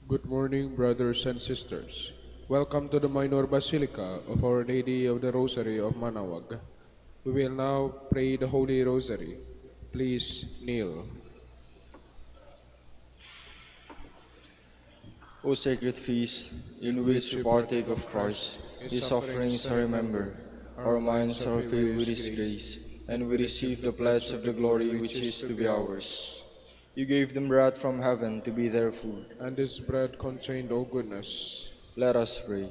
Good morning, brothers and sisters. Welcome to the Minor Basilica of Our Lady of the Rosary of Manaoag. We will now pray the Holy Rosary. Please kneel. O sacred feast, in which we partake of Christ, His sufferings are remembered, our minds are filled with His grace, and we receive the pledge of the glory which is to be ours. You gave them bread from heaven to be their food. And this bread contained all goodness. Let us pray.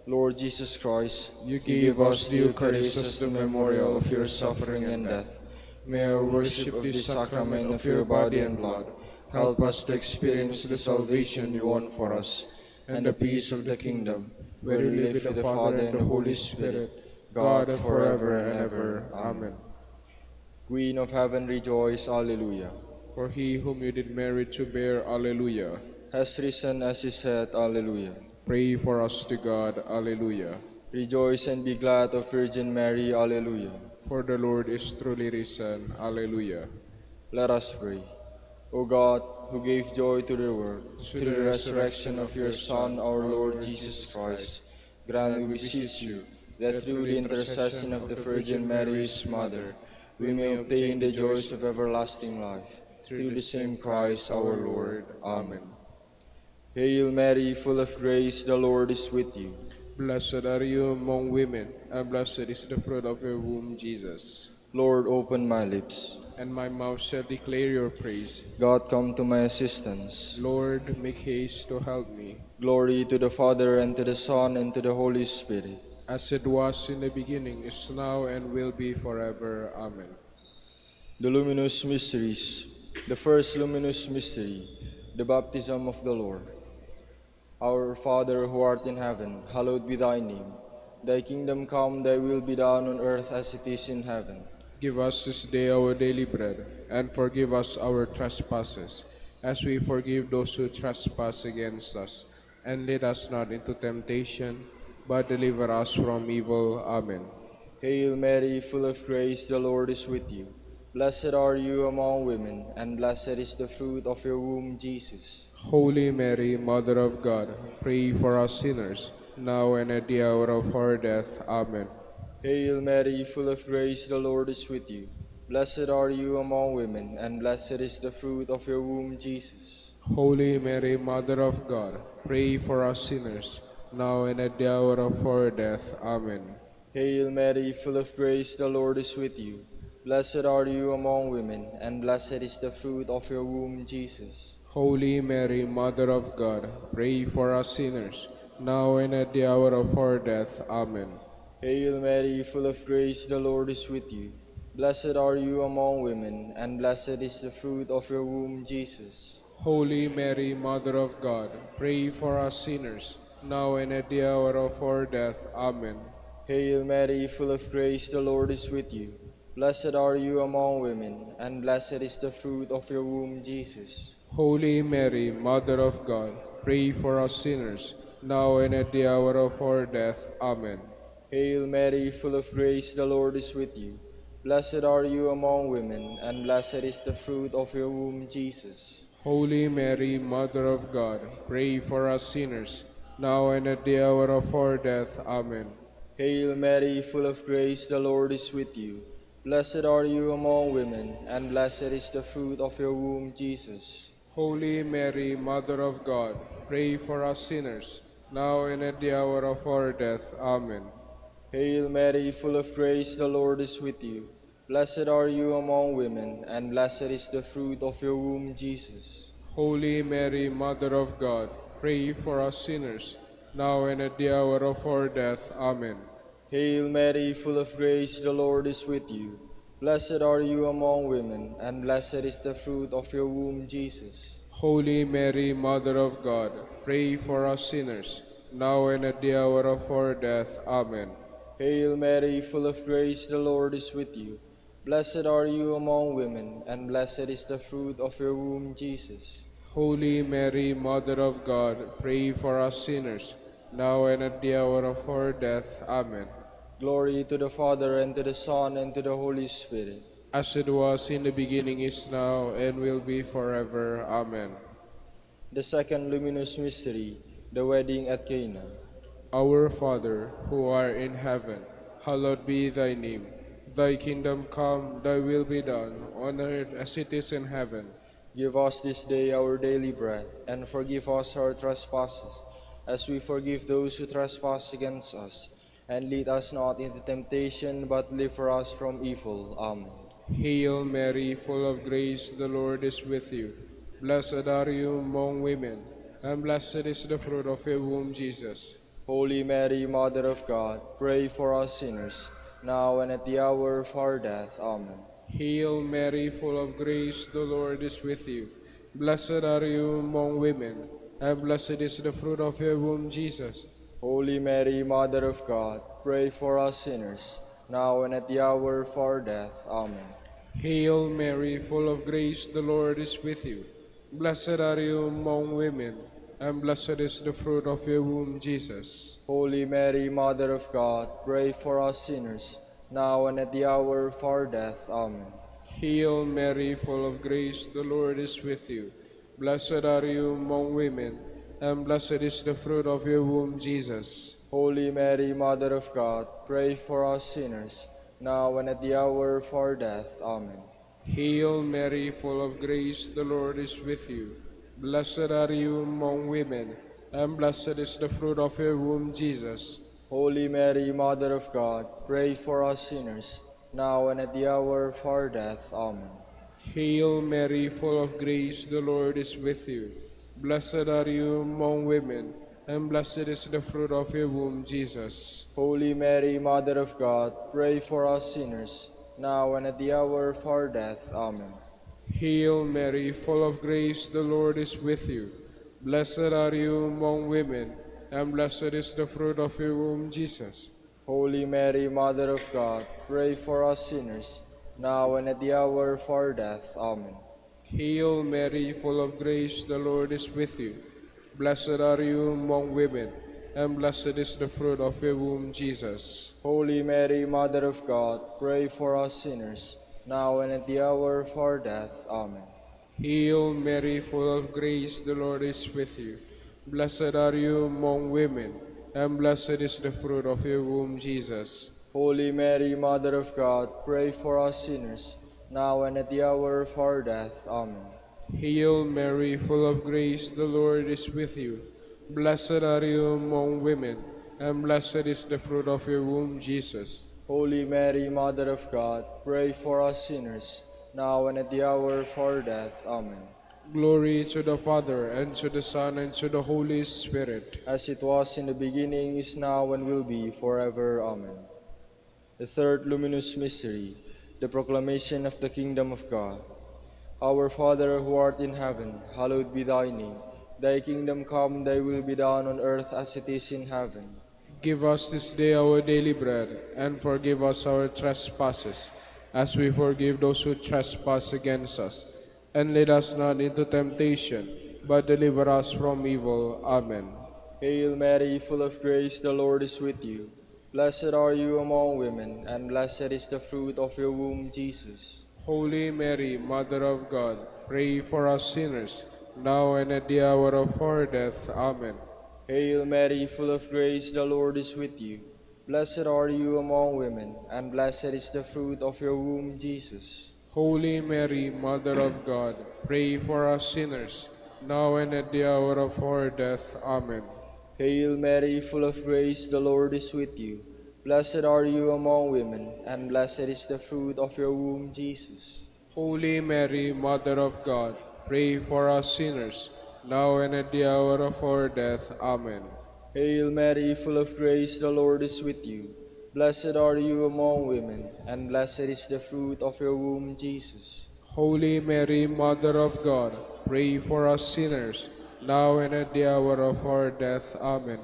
Lord Jesus Christ, You you gave gave us us the the Eucharist Eucharist as as the the memorial memorial of your suffering and death. May our worship of this sacrament of your body and blood help us to experience the salvation you won for us, and the peace of the kingdom, where you live with the Father and the Holy Spirit, God forever and ever. Amen. Queen of heaven, rejoice, Alleluia. For he whom you did merit to bear, Alleluia. Has risen as he said, Alleluia. Pray for us to God, Alleluia. Rejoice and be glad, O Virgin Mary, Alleluia. For the Lord is truly risen, Alleluia. Let us pray. O God, who gave joy to the world through the resurrection of your Son, our Lord Jesus Christ, grant, we beseech you, that through the intercession of the Virgin Mary, his Mother, we may obtain the joys of everlasting life. Through the same Christ our Lord. Amen. Hail Mary, full of grace, the Lord is with you. Blessed are you among women, and blessed is the fruit of your womb, Jesus. Lord, open my lips. And my mouth shall declare your praise. God, come to my assistance. Lord, make haste to help me. Glory to the Father, and to the Son, and to the Holy Spirit. As it was in the beginning, is now, and will be forever. Amen. The Luminous Mysteries. The first luminous mystery, the baptism of the Lord. Our Father, who art in heaven, hallowed be thy name. Thy kingdom come, thy will be done on earth as it is in heaven. Give us this day our daily bread, and forgive us our trespasses, as we forgive those who trespass against us. And lead us not into temptation, but deliver us from evil. Amen. Hail Mary, full of grace, the Lord is with you. Blessed are you among women, and blessed is the fruit of your womb, Jesus. Holy Mary, Mother of God, pray for us sinners, now and at the hour of our death. Amen. Hail Mary, full of grace, the Lord is with you. Blessed are you among women, and blessed is the fruit of your womb, Jesus. Holy Mary, Mother of God, pray for us sinners, now and at the hour of our death. Amen. Hail Mary, full of grace, the Lord is with you. Blessed are you among women, and blessed is the fruit of your womb, Jesus. Holy Mary, Mother of God, pray for us sinners, now and at the hour of our death. Amen. Hail Mary, full of grace, the Lord is with you. Blessed are you among women, and blessed is the fruit of your womb, Jesus. Holy Mary, Mother of God, pray for us sinners, now and at the hour of our death. Amen. Hail Mary, full of grace, the Lord is with you. Blessed are you among women, and blessed is the fruit of your womb, Jesus. Holy Mary, Mother of God, pray for us sinners, now and at the hour of our death. Amen. Hail Mary, full of grace, the Lord is with you. Blessed are you among women, and blessed is the fruit of your womb, Jesus. Holy Mary, Mother of God, pray for us sinners, now and at the hour of our death. Amen. Hail Mary, full of grace, the Lord is with you. Blessed are you among women, and blessed is the fruit of your womb, Jesus. Holy Mary, Mother of God, pray for us sinners, now and at the hour of our death. Amen. Hail Mary, full of grace, the Lord is with you. Blessed are you among women, and blessed is the fruit of your womb, Jesus. Holy Mary, Mother of God, pray for us sinners, now and at the hour of our death. Amen. Hail Mary, full of grace, the Lord is with you. Blessed are you among women, and blessed is the fruit of your womb, Jesus. Holy Mary, Mother of God, pray for us sinners, now and at the hour of our death. Amen. Hail Mary, full of grace, the Lord is with you. Blessed are you among women, and blessed is the fruit of your womb, Jesus. Holy Mary, Mother of God, pray for us sinners, now and at the hour of our death. Amen. Glory to the Father, and to the Son, and to the Holy Spirit. As it was in the beginning, is now, and will be forever. Amen. The second luminous mystery, the wedding at Cana. Our Father, who art in heaven, hallowed be thy name. Thy kingdom come, thy will be done, on earth as it is in heaven. Give us this day our daily bread, and forgive us our trespasses, as we forgive those who trespass against us. And lead us not into temptation, but deliver us from evil. Amen. Hail Mary, full of grace, the Lord is with you. Blessed are you among women, and blessed is the fruit of your womb, Jesus. Holy Mary, Mother of God, pray for us sinners, now and at the hour of our death. Amen. Hail Mary, full of grace, the Lord is with you. Blessed are you among women, and blessed is the fruit of your womb, Jesus. Holy Mary, Mother of God, pray for us sinners, now and at the hour of our death. Amen. Hail Mary, full of grace, the Lord is with you. Blessed are you among women, and blessed is the fruit of your womb, Jesus. Holy Mary, Mother of God, pray for us sinners, now and at the hour of our death. Amen. Hail Mary, full of grace, the Lord is with you. Blessed are you among women, and blessed is the fruit of your womb, Jesus. Holy Mary, Mother of God, pray for us sinners, now and at the hour of our death. Amen. Hail Mary, full of grace, the Lord is with you. Blessed are you among women, and blessed is the fruit of your womb, Jesus. Holy Mary, Mother of God, pray for us sinners, now and at the hour of our death. Amen. Hail Mary, full of grace, the Lord is with you. Blessed are you among women, and blessed is the fruit of your womb, Jesus. Holy Mary, Mother of God, pray for us sinners, now and at the hour of our death. Amen. Hail Mary, full of grace, the Lord is with you. Blessed are you among women, and blessed is the fruit of your womb, Jesus. Holy Mary, Mother of God, pray for us sinners, now and at the hour of our death. Amen. Hail Mary, full of grace, the Lord is with you. Blessed are you among women, and blessed is the fruit of your womb, Jesus. Holy Mary, Mother of God, pray for us sinners, now and at the hour of our death. Amen. Hail Mary, full of grace, the Lord is with you. Blessed are you among women, and blessed is the fruit of your womb, Jesus. Holy Mary, Mother of God, pray for us sinners, now and at the hour of our death. Amen. Hail Mary, full of grace, the Lord is with you. Blessed are you among women, and blessed is the fruit of your womb, Jesus. Holy Mary, Mother of God, pray for us sinners, now and at the hour of our death. Amen. Glory to the Father, and to the Son, and to the Holy Spirit. As it was in the beginning, is now, and will be, forever. Amen. The third luminous mystery, the proclamation of the kingdom of God. Our Father, who art in heaven, hallowed be thy name. Thy kingdom come, thy will be done on earth as it is in heaven. Give us this day our daily bread, and forgive us our trespasses, as we forgive those who trespass against us. And lead us not into temptation, but deliver us from evil. Amen. Hail Mary, full of grace, the Lord is with you. Blessed are you among women, and blessed is the fruit of your womb, Jesus. Holy Mary, Mother of God, pray for us sinners, now and at the hour of our death. Amen. Hail Mary, full of grace, the Lord is with you. Blessed are you among women, and blessed is the fruit of your womb, Jesus. Holy Mary, Mother of God, pray for us sinners, now and at the hour of our death. Amen. Hail Mary, full of grace, the Lord is with you. Blessed are you among women, and blessed is the fruit of your womb, Jesus. Holy Mary, Mother of God, pray for us sinners, now and at the hour of our death. Amen. Hail Mary, full of grace, the Lord is with you. Blessed are you among women, and blessed is the fruit of your womb, Jesus. Holy Mary, Mother of God, pray for us sinners, now and at the hour of our death. Amen.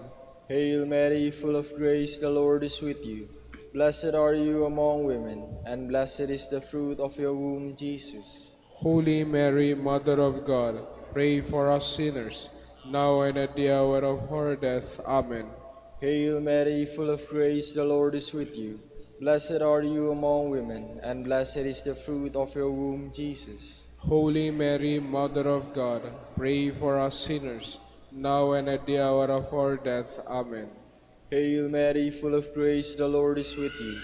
Hail Mary, full of grace, the Lord is with you. Blessed are you among women, and blessed is the fruit of your womb, Jesus. Holy Mary, Mother of God, pray for us sinners, now and at the hour of our death. Amen. Hail Mary, full of grace, the Lord is with you. Blessed are you among women, and blessed is the fruit of your womb, Jesus. Holy Mary, Mother of God, pray for us sinners, now and at the hour of our death. Amen. Hail Mary, full of grace, the Lord is with you.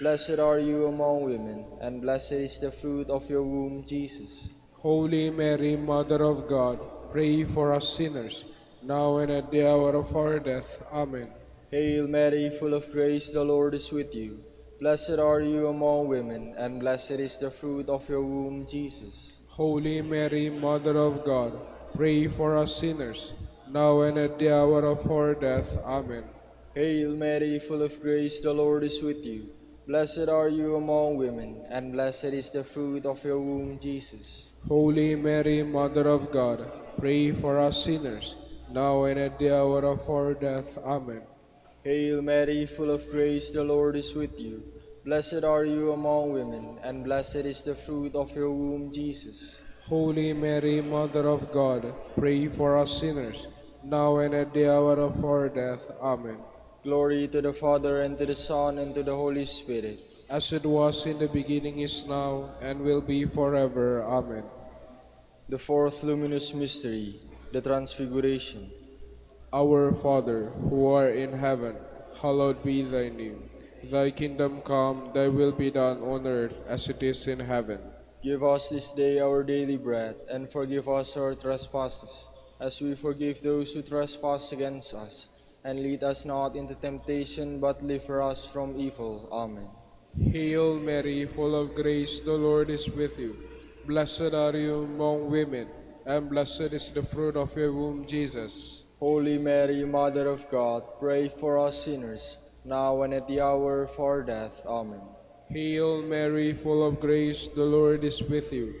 Blessed are you among women, and blessed is the fruit of your womb, Jesus. Holy Mary, Mother of God, pray for us sinners, now and at the hour of our death. Amen. Hail Mary, full of grace, the Lord is with you. Blessed are you among women, and blessed is the fruit of your womb, Jesus. Holy Mary, Mother of God, pray for us sinners, now and at the hour of our death. Amen. Hail Mary, full of grace, the Lord is with you. Blessed are you among women, and blessed is the fruit of your womb, Jesus. Holy Mary, Mother of God, pray for us sinners, now and at the hour of our death. Amen. Hail Mary, full of grace, the Lord is with you. Blessed are you among women, and blessed is the fruit of your womb, Jesus. Holy Mary, Mother of God, pray for us sinners, now and at the hour of our death. Amen. Glory to the Father, and to the Son, and to the Holy Spirit. As it was in the beginning, is now, and will be forever. Amen. The fourth luminous mystery, the Transfiguration. Our Father, who art in heaven, hallowed be thy name. Thy kingdom come, thy will be done on earth as it is in heaven. Give us this day our daily bread, and forgive us our trespasses, as we forgive those who trespass against us. And lead us not into temptation, but deliver us from evil. Amen. Hail Mary, full of grace, the Lord is with you. Blessed are you among women, and blessed is the fruit of your womb, Jesus. Holy Mary, Mother of God, pray for us sinners, now and at the hour of our death. Amen. Hail Mary, full of grace, the Lord is with you.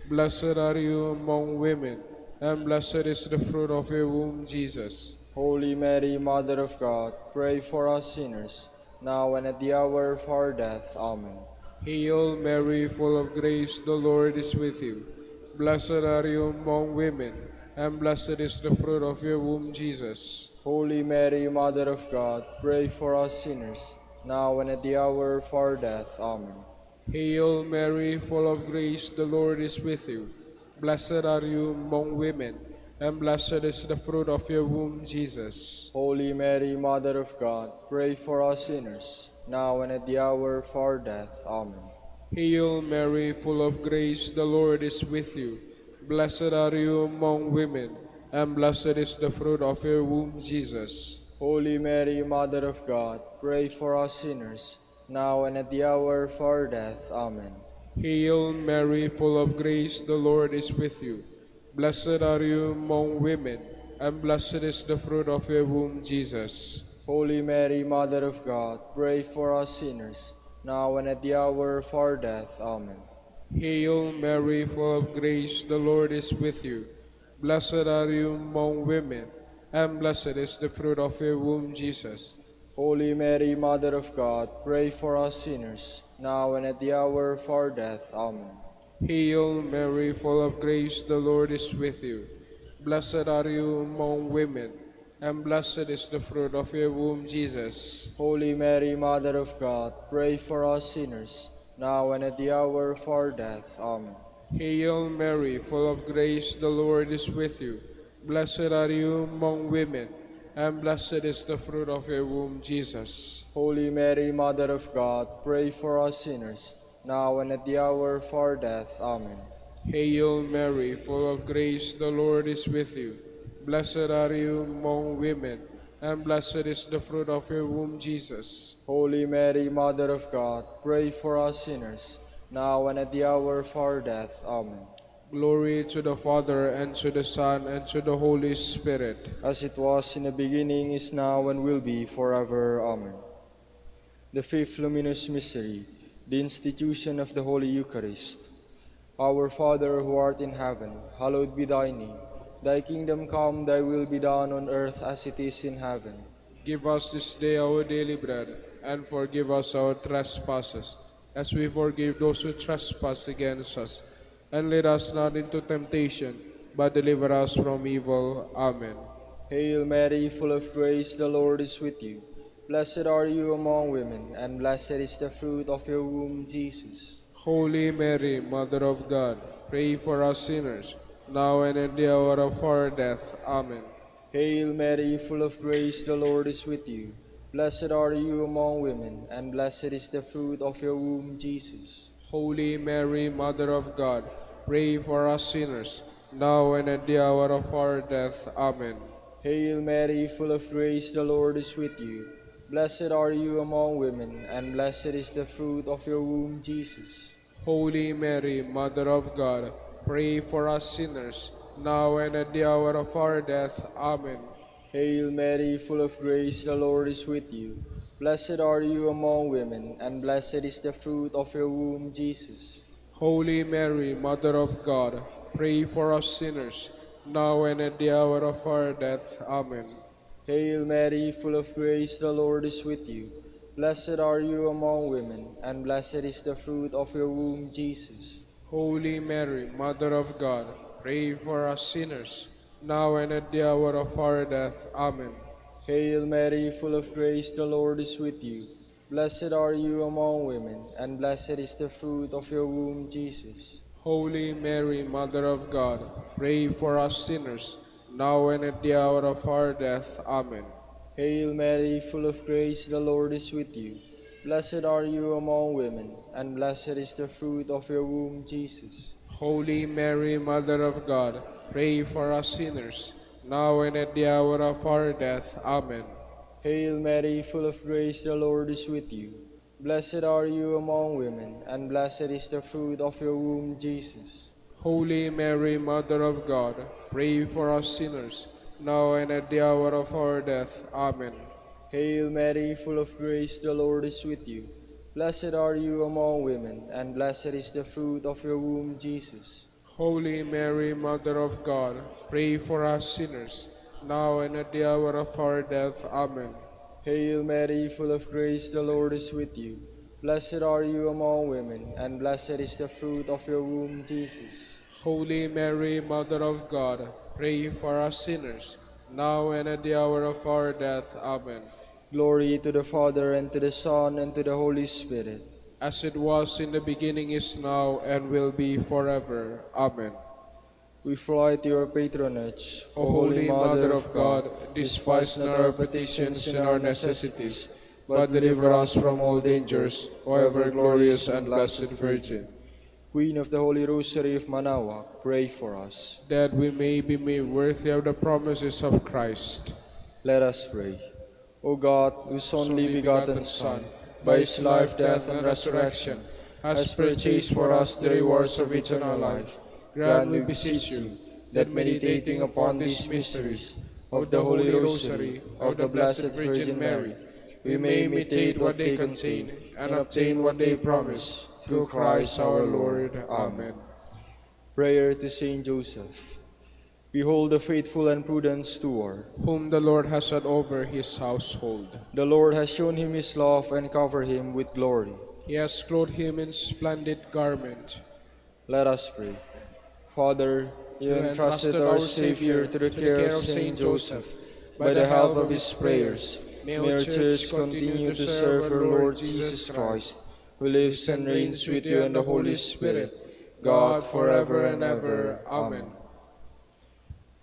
Blessed are you among women, and blessed is the fruit of your womb, Jesus. Holy Mary, Mother of God, pray for us sinners, now and at the hour of our death. Amen. Hail Mary, full of grace, the Lord is with you. Blessed are you among women, and blessed is the fruit of your womb, Jesus. Holy Mary, Mother of God, pray for us sinners, now and at the hour of our death. Amen. Hail Mary, full of grace, the Lord is with you. Blessed are you among women, and blessed is the fruit of your womb, Jesus. Holy Mary, Mother of God, pray for us sinners, now and at the hour of our death. Amen. Hail Mary, full of grace, the Lord is with you. Blessed are you among women, and blessed is the fruit of your womb, Jesus. Holy Mary, Mother of God, pray for us sinners, now and at the hour of our death. Amen. Hail Mary, full of grace, the Lord is with you. Blessed are you among women, and blessed is the fruit of your womb, Jesus. Holy Mary, Mother of God, pray for us sinners, now and at the hour of our death. Amen. Hail Mary, full of grace, the Lord is with you. Blessed are you among women, and blessed is the fruit of your womb, Jesus. Holy Mary, Mother of God, pray for us sinners, now and at the hour of our death. Amen. Hail Mary, full of grace, the Lord is with you. Blessed are you among women, and blessed is the fruit of your womb, Jesus. Holy Mary, Mother of God, pray for us sinners, now and at the hour of our death. Amen. Hail Mary, full of grace, the Lord is with you. Blessed are you among women, and blessed is the fruit of your womb, Jesus. Holy Mary, Mother of God, pray for us sinners, now and at the hour of our death. Amen. Hail Mary, full of grace, the Lord is with you. Blessed are you among women, and blessed is the fruit of your womb, Jesus. Holy Mary, Mother of God, pray for us sinners, now and at the hour of our death. Amen. Glory to the Father, and to the Son, and to the Holy Spirit. As it was in the beginning, is now, and will be forever. Amen. The fifth luminous mystery, the institution of the Holy Eucharist. Our Father, who art in heaven, hallowed be thy name. Thy kingdom come, thy will be done on earth as it is in heaven. Give us this day our daily bread, and forgive us our trespasses, as we forgive those who trespass against us. And lead us not into temptation, but deliver us from evil. Amen. Hail Mary, full of grace, the Lord is with you. Blessed are you among women, and blessed is the fruit of your womb, Jesus. Holy Mary, Mother of God, pray for us sinners, now and at the hour of our death. Amen. Hail Mary, full of grace, the Lord is with you. Blessed are you among women, and blessed is the fruit of your womb, Jesus. Holy Mary, Mother of God, pray for us sinners, now and at the hour of our death. Amen. Hail Mary, full of grace, the Lord is with you. Blessed are you among women, and blessed is the fruit of your womb, Jesus. Holy Mary, Mother of God, pray for us sinners, now and at the hour of our death. Amen. Hail Mary, full of grace, the Lord is with you. Blessed are you among women, and blessed is the fruit of your womb, Jesus. Holy Mary, Mother of God, pray for us sinners, now and at the hour of our death. Amen. Hail Mary, full of grace, the Lord is with you. Blessed are you among women, and blessed is the fruit of your womb, Jesus. Holy Mary, Mother of God, pray for us sinners, now and at the hour of our death. Amen. Hail Mary, full of grace, the Lord is with you. Blessed are you among women, and blessed is the fruit of your womb, Jesus. Holy Mary, Mother of God, pray for us sinners, now and at the hour of our death. Amen. Hail Mary, full of grace, the Lord is with you. Blessed are you among women, and blessed is the fruit of your womb, Jesus. Holy Mary, Mother of God, pray for us sinners, now and at the hour of our death. Amen. Hail Mary, full of grace, the Lord is with you. Blessed are you among women, and blessed is the fruit of your womb, Jesus. Holy Mary, Mother of God, pray for us sinners, now and at the hour of our death. Amen. Hail Mary, full of grace, the Lord is with you. Blessed are you among women, and blessed is the fruit of your womb, Jesus. Holy Mary, Mother of God, pray for us sinners, now and at the hour of our death. Amen. Hail Mary, full of grace, the Lord is with you. Blessed are you among women, and blessed is the fruit of your womb, Jesus. Holy Mary, Mother of God, pray for us sinners, now and at the hour of our death. Amen. Glory to the Father, and to the Son, and to the Holy Spirit. As it was in the beginning, is now, and will be forever. Amen. We fly to your patronage, O Holy Mother of God, despise not our petitions and our necessities, but deliver us from all dangers, O ever glorious and blessed Virgin. Queen of the Holy Rosary of Manaoag, pray for us. That we may be made worthy of the promises of Christ. Let us pray. O God, whose only begotten Son, by his life, death, and resurrection, has purchased for us the rewards of eternal life, grant, we beseech you, that meditating upon these mysteries of the Holy Rosary of the Blessed Virgin Mary, we may imitate what they contain and obtain what they promise, through Christ our Lord. Amen. Prayer to Saint Joseph. Behold the faithful and prudent steward, whom the Lord has set over his household. The Lord has shown him his love and covered him with glory. He has clothed him in splendid garment. Let us pray. Father, you entrusted our Savior to the care of Saint Joseph. By the help of his prayers, may our Church continue to serve her Lord Jesus Christ, who lives and reigns with you and the Holy Spirit, God, forever and ever. Amen.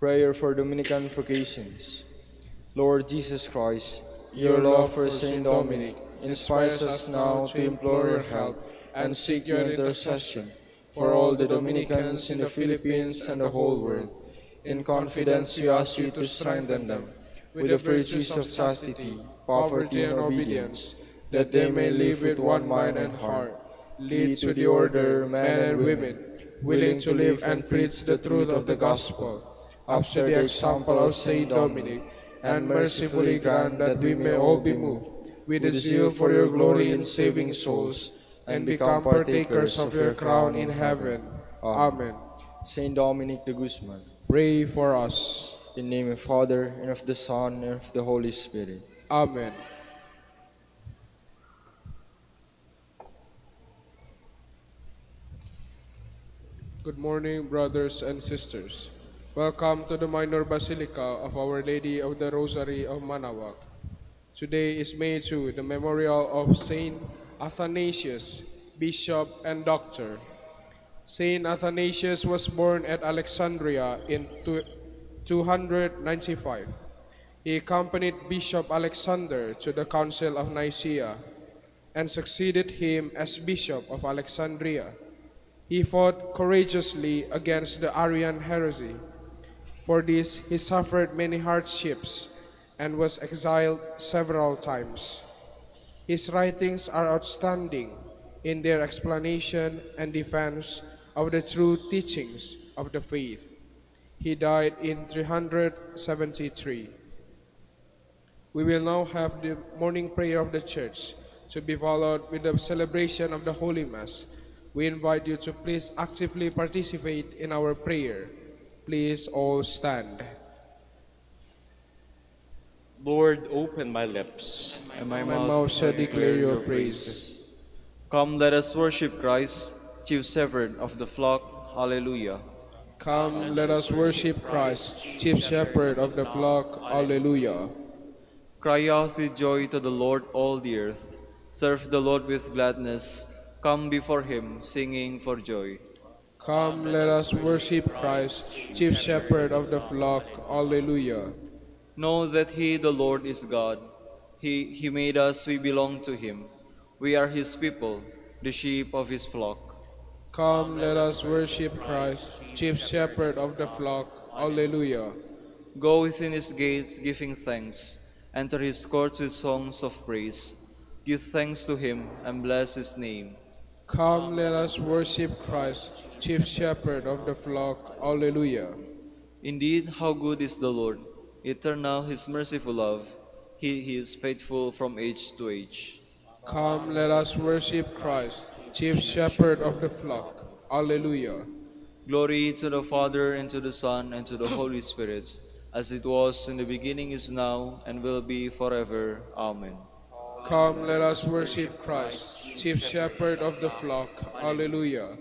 Prayer for Dominican vocations. Lord Jesus Christ, your love for Saint Dominic inspires us now to implore your help and seek your intercession for all the Dominicans in the Philippines and the whole world. In confidence we ask you to strengthen them with the virtues of chastity, poverty, and obedience, that they may live with one mind and heart. Lead to the order men and women, willing to live and preach the truth of the gospel, after the example of Saint Dominic, and mercifully grant that we may all be moved with the zeal for your glory in saving souls, and become partakers of your crown in heaven. Amen. Saint Dominic de Guzman, pray for us. in the name of the Father, and of the Son, and of the Holy Spirit. Amen. Good morning, brothers and sisters. Welcome to the Minor Basilica of Our Lady of the Rosary of Manaoag. Today is May 2, the memorial of Saint Athanasius, Bishop and Doctor. Saint Athanasius was born at Alexandria in 295. He accompanied Bishop Alexander to the Council of Nicaea and succeeded him as Bishop of Alexandria. He fought courageously against the Arian heresy. For this, he suffered many hardships and was exiled several times. His writings are outstanding in their explanation and defense of the true teachings of the faith. He died in 373. We will now have the morning prayer of the Church to be followed with the celebration of the Holy Mass. We invite you to please actively participate in our prayer. Please all stand. Lord, open my lips, and my My mouth mouth shall shall declare your praises. Come, let us worship Christ, chief shepherd of the flock. Hallelujah. Come, let us worship Christ, chief shepherd of the flock. Alleluia. Cry out with joy to the Lord, all the earth. Serve the Lord with gladness. Come before him, singing for joy. Come, let us worship Christ, chief shepherd of the flock. Alleluia. Know that he, the Lord, is God. He made us, we belong to him. We are his people, the sheep of his flock. Come, let us worship Christ, chief shepherd of the flock. Alleluia. Go within his gates, giving thanks. Enter his courts with songs of praise. Give thanks to him and bless his name. Come, let us worship Christ, chief shepherd of the flock. Alleluia. Indeed, how good is the Lord! Eternal his merciful love. He is faithful from age to age. Come, let us worship Christ, chief shepherd of the flock. Alleluia. Glory to the Father, and to the Son, and to the Holy Spirit, as it was in the beginning, is now, and will be forever. Amen. Come, let us worship Christ, chief shepherd of the flock. Alleluia.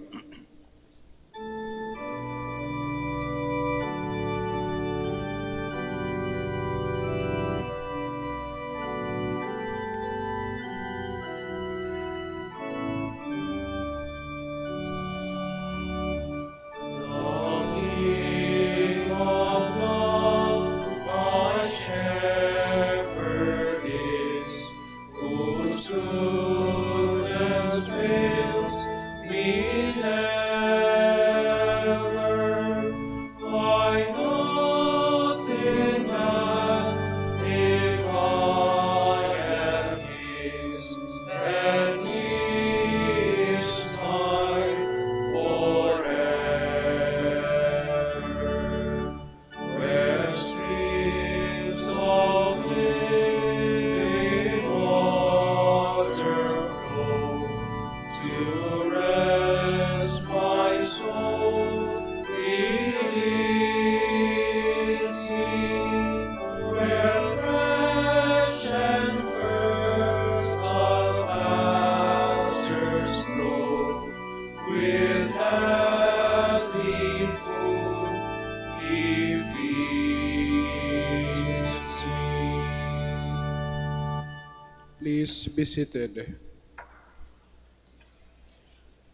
Please be seated.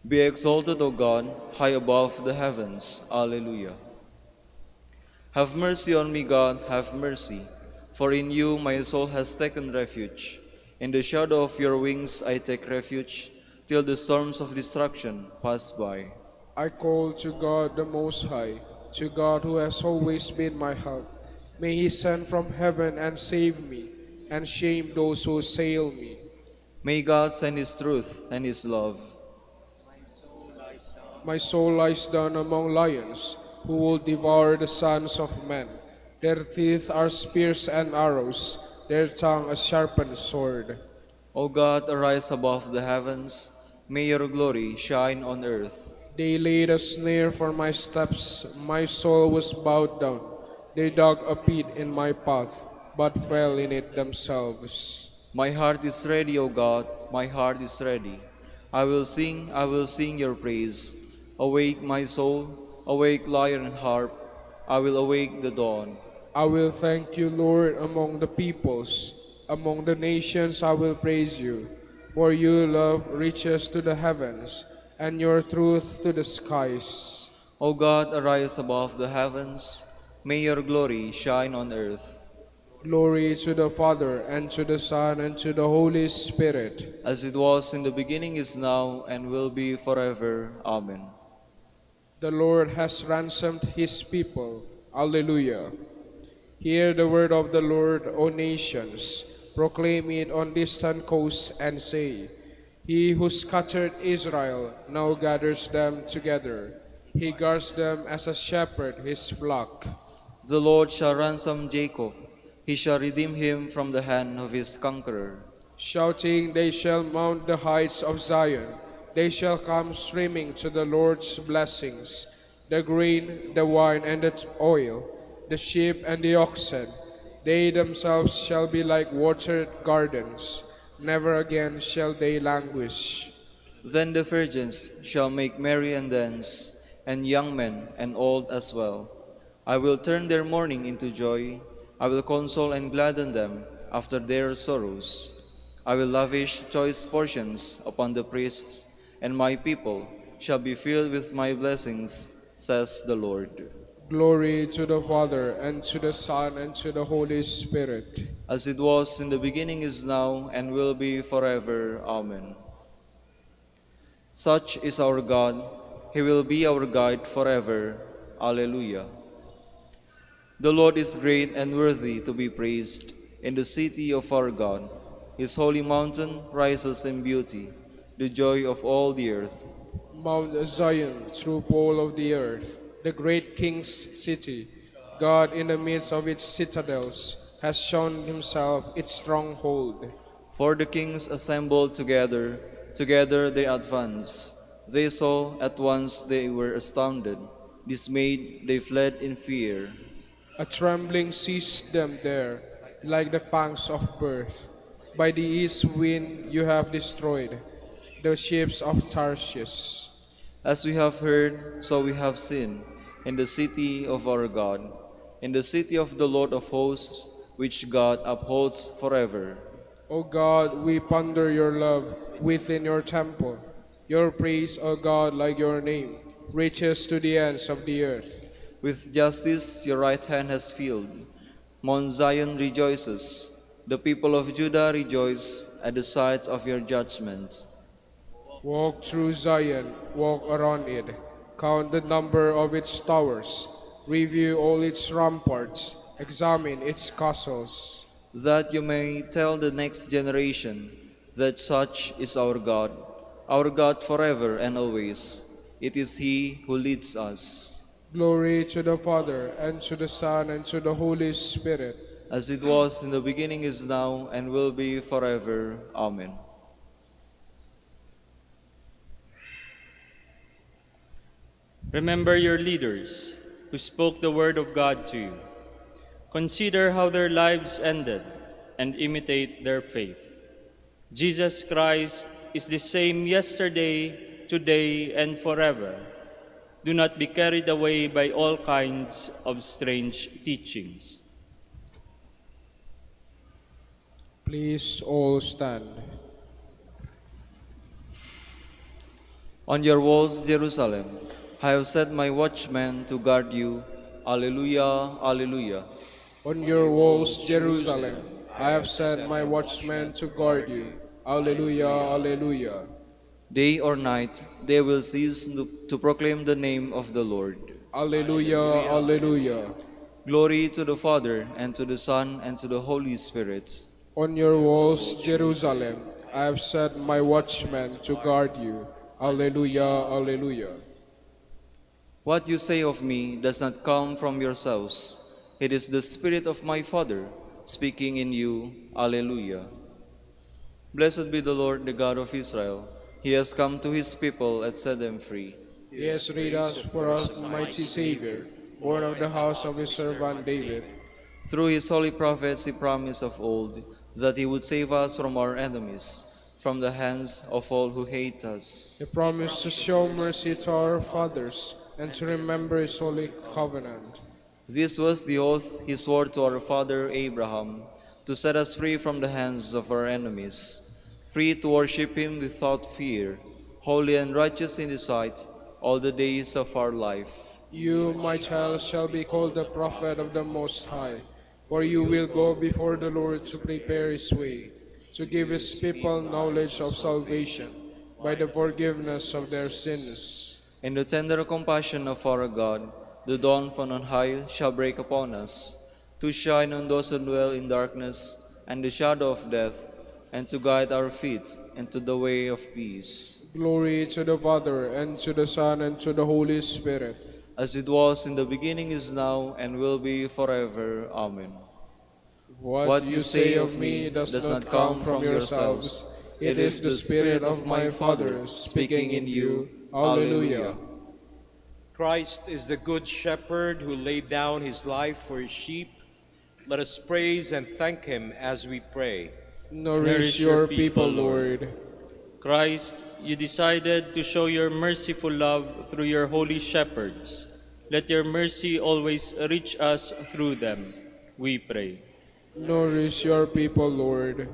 Be exalted, O God, high above the heavens. Alleluia. Have mercy on me, God, have mercy. For in you my soul has taken refuge. In the shadow of your wings I take refuge, till the storms of destruction pass by. I call to God the Most High, to God who has always been my help. May he send from heaven and save me, and shame those who assail me. May God send his truth and his love. My soul lies down among lions, who will devour the sons of men. Their teeth are spears and arrows, their tongue a sharpened sword. O God, arise above the heavens. May your glory shine on earth. They laid a snare for my steps, my soul was bowed down. They dug a pit in my path, but fell in it themselves. My heart is ready, O God, my heart is ready. I will sing your praise. Awake, my soul, awake, lyre and harp. I will awake the dawn. I will thank you, Lord, among the peoples. Among the nations I will praise you. For your love reaches to the heavens, and your truth to the skies. O God, arise above the heavens. May your glory shine on earth. Glory to the Father, and to the Son, and to the Holy Spirit. As it was in the beginning, is now, and will be forever. Amen. The Lord has ransomed his people. Alleluia. Hear the word of the Lord, O nations. Proclaim it on distant coasts and say, He who scattered Israel now gathers them together. He guards them as a shepherd his flock. The Lord shall ransom Jacob. He shall redeem him from the hand of his conqueror. Shouting, they shall mount the heights of Zion. They shall come streaming to the Lord's blessings, the grain, the wine, and the oil, the sheep and the oxen. They themselves shall be like watered gardens. Never again shall they languish. Then the virgins shall make merry and dance, and young men and old as well. I will turn their mourning into joy. I will console and gladden them after their sorrows. I will lavish choice portions upon the priests, and my people shall be filled with my blessings, says the Lord. Glory to the Father, and to the Son, and to the Holy Spirit. As it was in the beginning, is now, and will be forever. Amen. Such is our God. He will be our guide forever. Alleluia. The Lord is great and worthy to be praised in the city of our God. His holy mountain rises in beauty, the joy of all the earth. Mount Zion, true pole of the earth, the great King's city, God in the midst of its citadels, has shown himself its stronghold. For the kings assembled together they advanced. They saw at once, they were astounded. Dismayed, they fled in fear. A trembling seized them there, like the pangs of birth. By the east wind you have destroyed the ships of Tarshish. As we have heard, so we have seen, in the city of our God, in the city of the Lord of hosts, which God upholds forever. O God, we ponder your love within your temple. Your praise, O God, like your name, reaches to the ends of the earth. With justice your right hand has filled. Mount Zion rejoices. The people of Judah rejoice at the sight of your judgments. Walk through Zion, walk around it. Count the number of its towers. Review all its ramparts. Examine its castles. That you may tell the next generation that such is our God forever and always. It is He who leads us. Glory to the Father, and to the Son, and to the Holy Spirit. As it was in the beginning, is now, and will be forever. Amen. Remember your leaders who spoke the word of God to you. Consider how their lives ended and imitate their faith. Jesus Christ is the same yesterday, today, and forever. Do not be carried away by all kinds of strange teachings. Please all stand. On your walls, Jerusalem, I have set my watchmen to guard you. Alleluia, alleluia. On your walls, Jerusalem, I have set my watchmen to guard you. Alleluia, alleluia. Day or night, they will cease to proclaim the name of the Lord. Alleluia, alleluia. Glory to the Father, and to the Son, and to the Holy Spirit. On your walls, Jerusalem, I have set my watchmen to guard you. Alleluia, alleluia. What you say of me does not come from yourselves. It is the Spirit of my Father speaking in you. Alleluia. Blessed be the Lord, the God of Israel. He has come to his people and set them free. He has raised us for us mighty Savior, born of the house of his servant David. Through his holy prophets he promised of old that he would save us from our enemies, from the hands of all who hate us. He promised to show mercy to our fathers and to remember his holy covenant. This was the oath he swore to our father Abraham, to set us free from the hands of our enemies, free to worship him without fear, holy and righteous in His sight, all the days of our life. You, my child, shall be called the prophet of the Most High, for you will go before the Lord to prepare His way, to give His people knowledge of salvation by the forgiveness of their sins. In the tender compassion of our God, the dawn from on high shall break upon us, to shine on those who dwell in darkness and the shadow of death, and to guide our feet into the way of peace. Glory to the Father, and to the Son, and to the Holy Spirit. As it was in the beginning, is now, and will be forever. Amen. What you say of me does not come from yourselves. It is the Spirit of my Father speaking in you. Alleluia. Christ is the good shepherd who laid down his life for his sheep. Let us praise and thank him as we pray. Nourish your people, Lord. Christ, you decided to show your merciful love through your holy shepherds. Let your mercy always reach us through them, we pray. Nourish your people, Lord.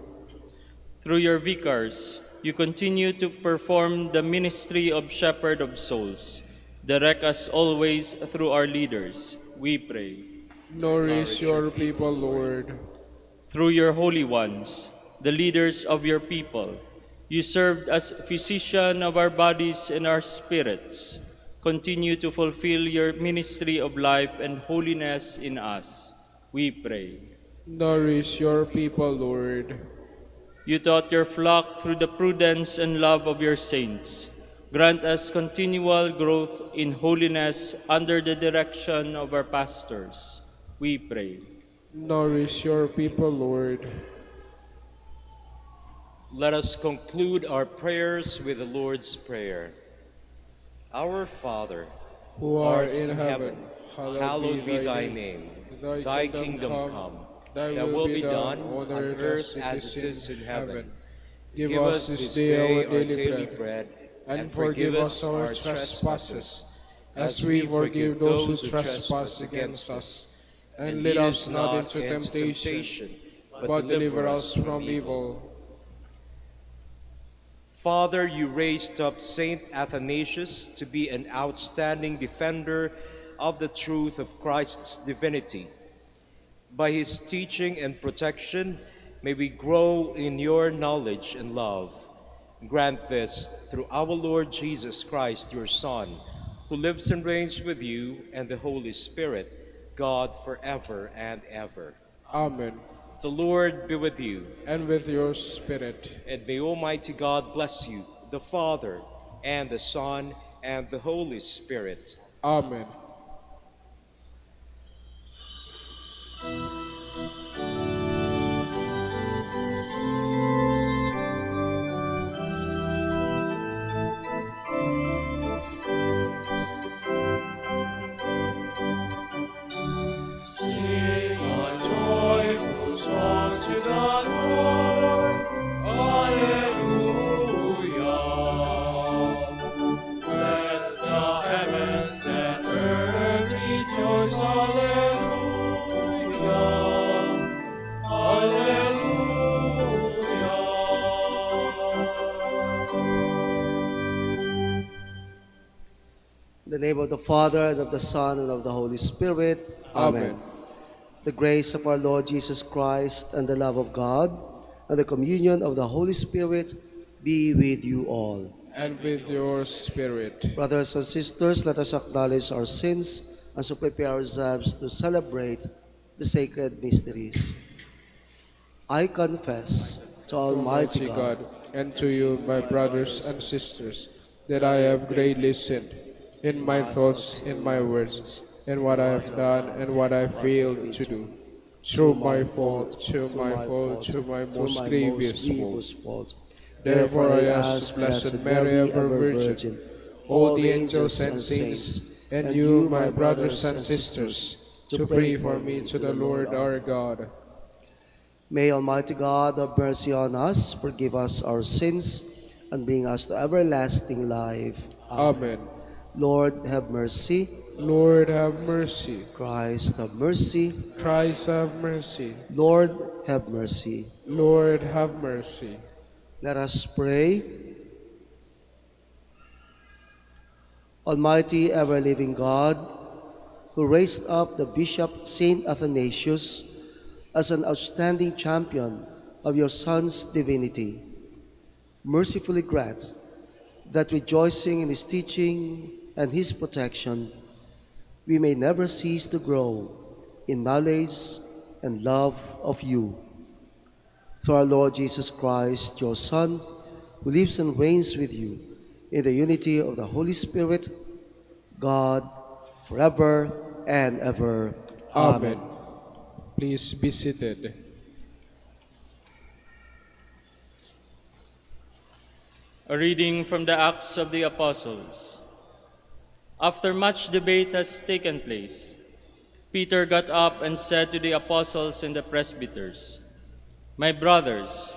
Through your vicars, you continue to perform the ministry of shepherd of souls. Direct us always through our leaders, we pray. Nourish your people, Lord. Through your holy ones, the leaders of your people, you served as physician of our bodies and our spirits. Continue to fulfill your ministry of life and holiness in us, we pray. Nourish your people, Lord. You taught your flock through the prudence and love of your saints. Grant us continual growth in holiness under the direction of our pastors, we pray. Nourish your people, Lord. Let us conclude our prayers with the Lord's Prayer. Our Father, Who art in heaven, hallowed be thy name. Thy kingdom come. Thy will be done on earth as it is in heaven. Give us this day our daily bread, and forgive us our trespasses, as we forgive those who trespass against us. And lead us not into temptation, but deliver us from evil. Father, you raised up Saint Athanasius to be an outstanding defender of the truth of Christ's divinity. By his teaching and protection, may we grow in your knowledge and love. Grant this through our Lord Jesus Christ, your Son, who lives and reigns with you and the Holy Spirit, God forever and ever. Amen. The Lord be with you. And with your spirit. And may Almighty God bless you, the Father, and the Son, and the Holy Spirit. Amen. In the name of the Father, and of the Son, and of the Holy Spirit. Amen. The grace of our Lord Jesus Christ, and the love of God, and the communion of the Holy Spirit be with you all. And with your spirit. Brothers and sisters, let us acknowledge our sins and so prepare ourselves to celebrate the sacred mysteries. I confess to Almighty God and to you, my brothers and sisters, that I have greatly sinned in my thoughts, in my words, in what I have done and what I failed to do. Through my fault, through my most grievous fault. Therefore I ask Blessed Mary, ever Virgin, all the angels and saints, and you, my brothers and sisters, to pray for me to the Lord our God. May Almighty God have mercy on us, forgive us our sins, and bring us to everlasting life. Amen. Lord, have mercy. Lord, have mercy. Christ, have mercy. Christ, have mercy. Lord, have mercy. Lord, have mercy. Let us pray. Almighty ever-living God, who raised up the Bishop Saint Athanasius as an outstanding champion of your Son's divinity, mercifully grant that rejoicing in his teaching and his protection, we may never cease to grow in knowledge and love of you. Through our Lord Jesus Christ, your Son, who lives and reigns with you in the unity of the Holy Spirit, God, forever and ever. Amen. Please be seated. A reading from the Acts of the Apostles. After much debate has taken place, Peter got up and said to the apostles and the presbyters, "My brothers,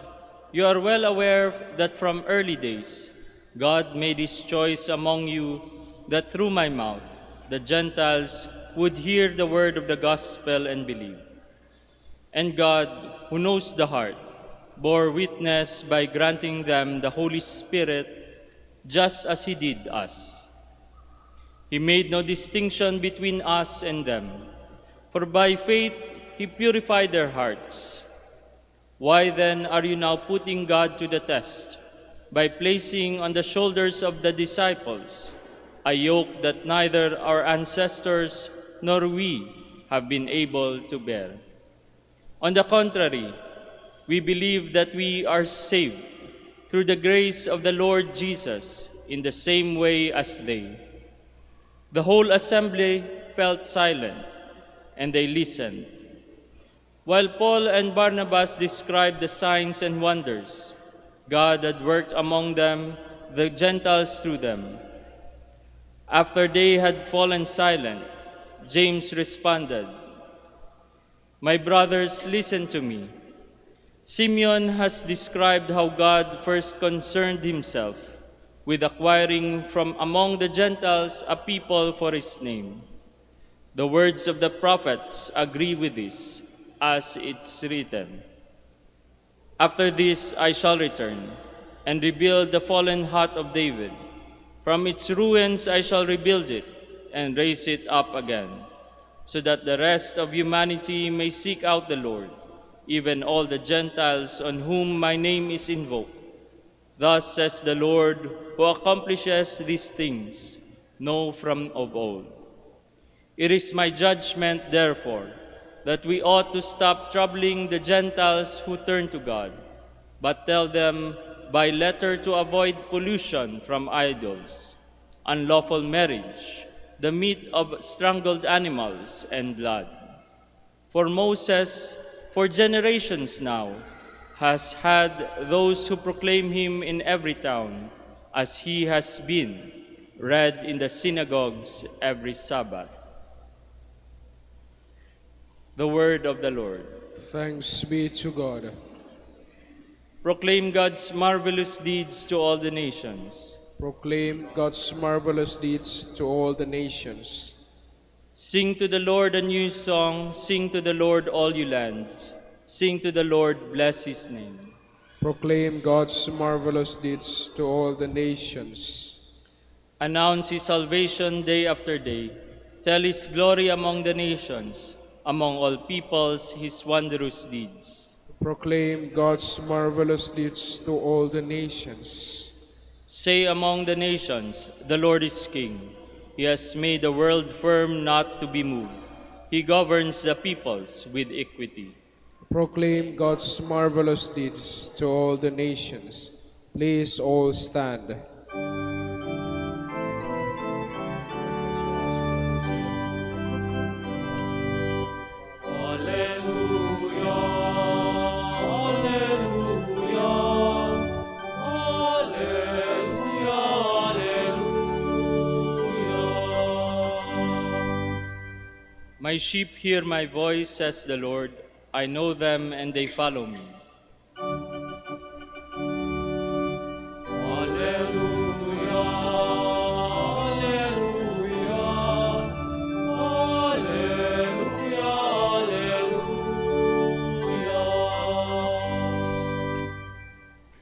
you are well aware that from early days God made his choice among you that through my mouth the Gentiles would hear the word of the gospel and believe. And God, who knows the heart, bore witness by granting them the Holy Spirit, just as he did us. He made no distinction between us and them, for by faith he purified their hearts. Why then are you now putting God to the test by placing on the shoulders of the disciples a yoke that neither our ancestors nor we have been able to bear? On the contrary, we believe that we are saved through the grace of the Lord Jesus in the same way as they." The whole assembly felt silent, and they listened. While Paul and Barnabas described the signs and wonders God had worked among them, the Gentiles through them. After they had fallen silent, James responded, "My brothers, listen to me. Simeon has described how God first concerned himself with acquiring from among the Gentiles a people for his name. The words of the prophets agree with this, as it's written, 'After this I shall return and rebuild the fallen hut of David. From its ruins I shall rebuild it and raise it up again, so that the rest of humanity may seek out the Lord, even all the Gentiles on whom my name is invoked. Thus says the Lord, who accomplishes these things, know from of old. It is my judgment, therefore, that we ought to stop troubling the Gentiles who turn to God, but tell them by letter to avoid pollution from idols, unlawful marriage, the meat of strangled animals, and blood. For Moses, for generations now, has had those who proclaim him in every town, as he has been read in the synagogues every Sabbath." The word of the Lord. Thanks be to God. Proclaim God's marvelous deeds to all the nations. Proclaim God's marvelous deeds to all the nations. Sing to the Lord a new song, sing to the Lord all you lands. Sing to the Lord, bless his name. Proclaim God's marvelous deeds to all the nations. Announce his salvation day after day. Tell his glory among the nations, among all peoples his wondrous deeds. Proclaim God's marvelous deeds to all the nations. Say among the nations, the Lord is king. He has made the world firm, not to be moved. He governs the peoples with equity. Proclaim God's marvelous deeds to all the nations. Please all stand. My sheep hear my voice, says the Lord. I know them and they follow me. Alleluia, alleluia, alleluia, alleluia.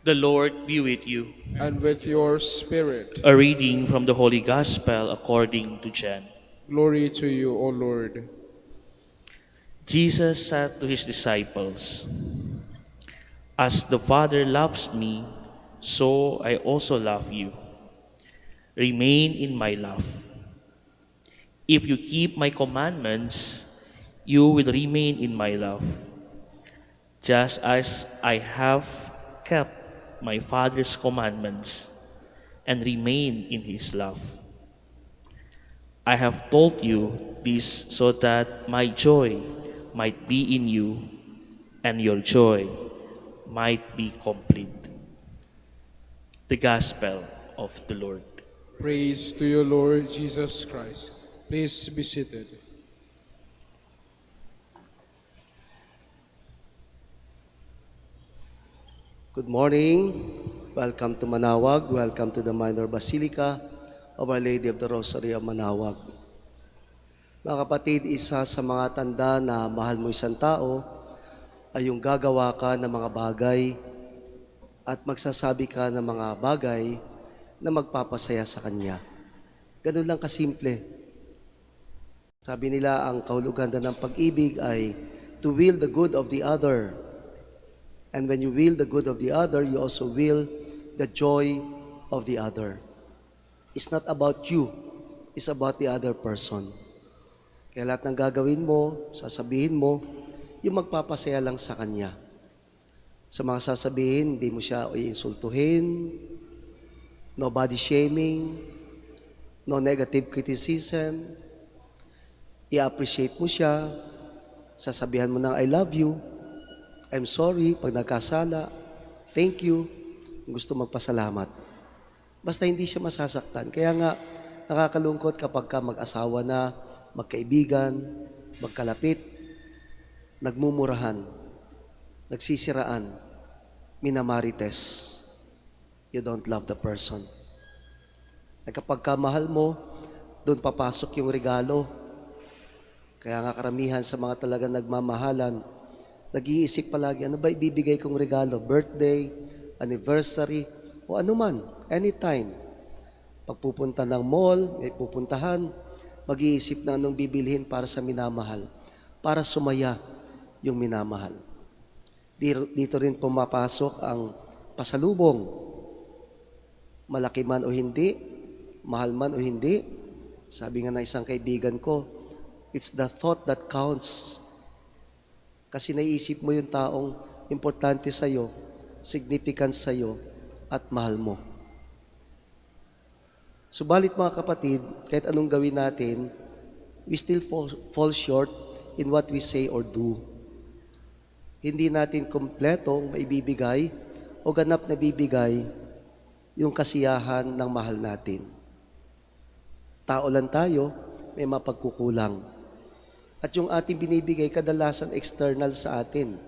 The Lord be with you. and with your spirit. A reading from the Holy Gospel according to John. Glory to you, O Lord. Jesus said to his disciples, "As the Father loves me, so I also love you. Remain in my love. If you keep my commandments, you will remain in my love, just as I have kept my Father's commandments and remain in his love. I have told you this so that my joy might be in you and your joy might be complete." The Gospel of the Lord. Praise to you, Lord Jesus Christ. Please be seated. Good morning. Welcome to Manaoag. Welcome to the Minor Basilica of Our Lady of the Rosary of Manaoag. Mga kapatid, isa sa mga tanda na mahal mo isang tao ay yung gagawa ka ng mga bagay at magsasabi ka ng mga bagay na magpapasaya sa kanya. Ganun lang kasimple. Sabi nila, ang kahulugan ng pag-ibig ay to will the good of the other. And when you will the good of the other, you also will the joy of the other. It's not about you. It's about the other person. Kaya lahat ng gagawin mo, sasabihin mo, yung magpapasaya lang sa kanya. Sa mga sasabihin, hindi mo siya iinsultuhin, no body shaming, no negative criticism, i-appreciate mo siya, sasabihan mo ng I love you, I'm sorry pag nagkasala, thank you, gusto magpasalamat. Basta hindi siya masasaktan. Kaya nga, nakakalungkot kapag ka mag-asawa na, magkaibigan, magkalapit, nagmumurahan, nagsisiraan, minamarites. You don't love the person. At kapag ka mahal mo, doon papasok yung regalo. Kaya nga karamihan sa mga talagang nagmamahalan, nag-iisip palagi, ano ba ibibigay kong regalo? Birthday, anniversary, o anuman, anytime. Pagpupunta ng mall, may pupuntahan, mag-iisip na anong bibilhin para sa minamahal, para sumaya yung minamahal. Dito rin pumapasok ang pasalubong. Malaki man o hindi, mahal man o hindi, sabi nga ng isang kaibigan ko, it's the thought that counts. Kasi naisip mo yung taong importante sa'yo, significant sa'yo, at mahal mo. Subalit mga kapatid, kahit anong gawin natin, we still fall short in what we say or do. Hindi natin kompletong maibibigay o ganap na bibigay yung kasiyahan ng mahal natin. Tao lang tayo, may mapagkukulang. At yung ating binibigay kadalasan external sa atin.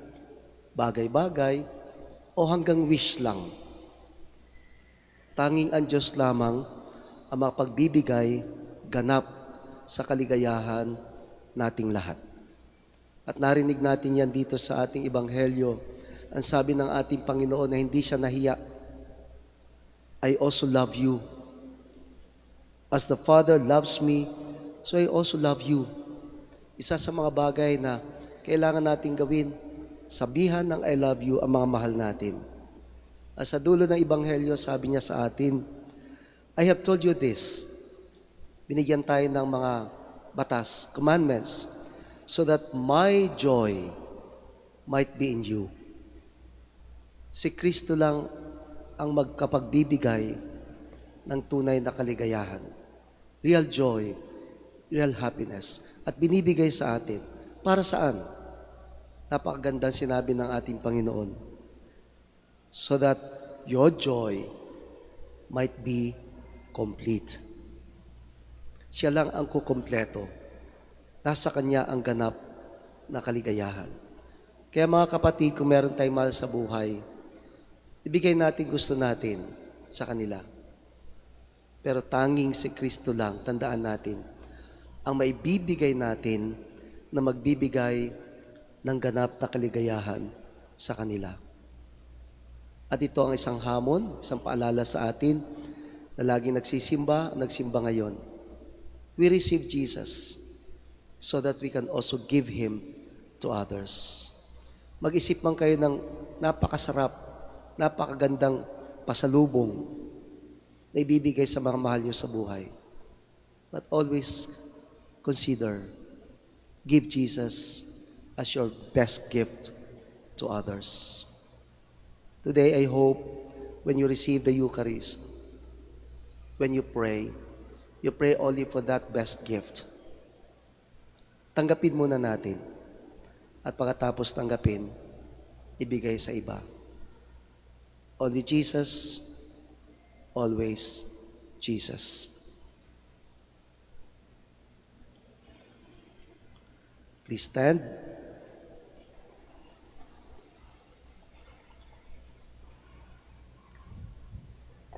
Bagay-bagay o hanggang wish lang. Tanging ang Diyos lamang ang mapagbibigay ganap sa kaligayahan nating lahat. At narinig natin yan dito sa ating Ebanghelyo. Ang sabi ng ating Panginoon na hindi siya nahiya, I also love you. As the Father loves me, so I also love you. Isa sa mga bagay na kailangan nating gawin, sabihan ng I love you ang mga mahal natin. At sa dulo ng Ebanghelyo, sabi niya sa atin, I have told you this. Binigyan tayo ng mga batas, commandments, so that my joy might be in you. Si Kristo lang ang magkapagbibigay ng tunay na kaligayahan. Real joy, real happiness. At binibigay sa atin. Para saan? Napakagandang sinabi ng ating Panginoon. So that your joy might be complete. Siya lang ang kukumpleto. Nasa Kanya ang ganap na kaligayahan. Kaya mga kapatid, kung meron tayong mahal sa buhay, ibigay natin gusto natin sa kanila. Pero tanging si Kristo lang, tandaan natin, ang maibibigay natin na magbibigay ng ganap na kaligayahan sa kanila. At ito ang isang hamon, isang paalala sa atin na laging nagsimba ngayon. We receive Jesus so that we can also give Him to others. Mag-isip man kayo ng napakasarap, napakagandang pasalubong na ibibigay sa mga mahal nyo sa buhay. But always consider, give Jesus as your best gift to others. Today, I hope when you receive the Eucharist, when you pray only for that best gift. Tanggapin muna natin. At pagkatapos tanggapin, ibigay sa iba. Only Jesus, always Jesus. Please stand.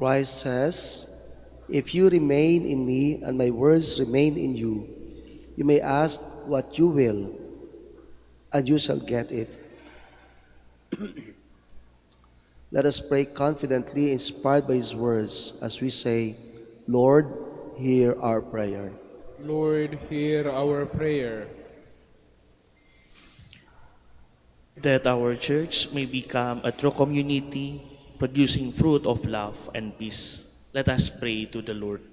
Christ says, "If you remain in me and my words remain in you, you may ask what you will, and you shall get it." Let us pray confidently, inspired by His words, as we say, "Lord, hear our prayer." Lord, hear our prayer. That our church may become a true community producing fruit of love and peace. Let us pray to the Lord.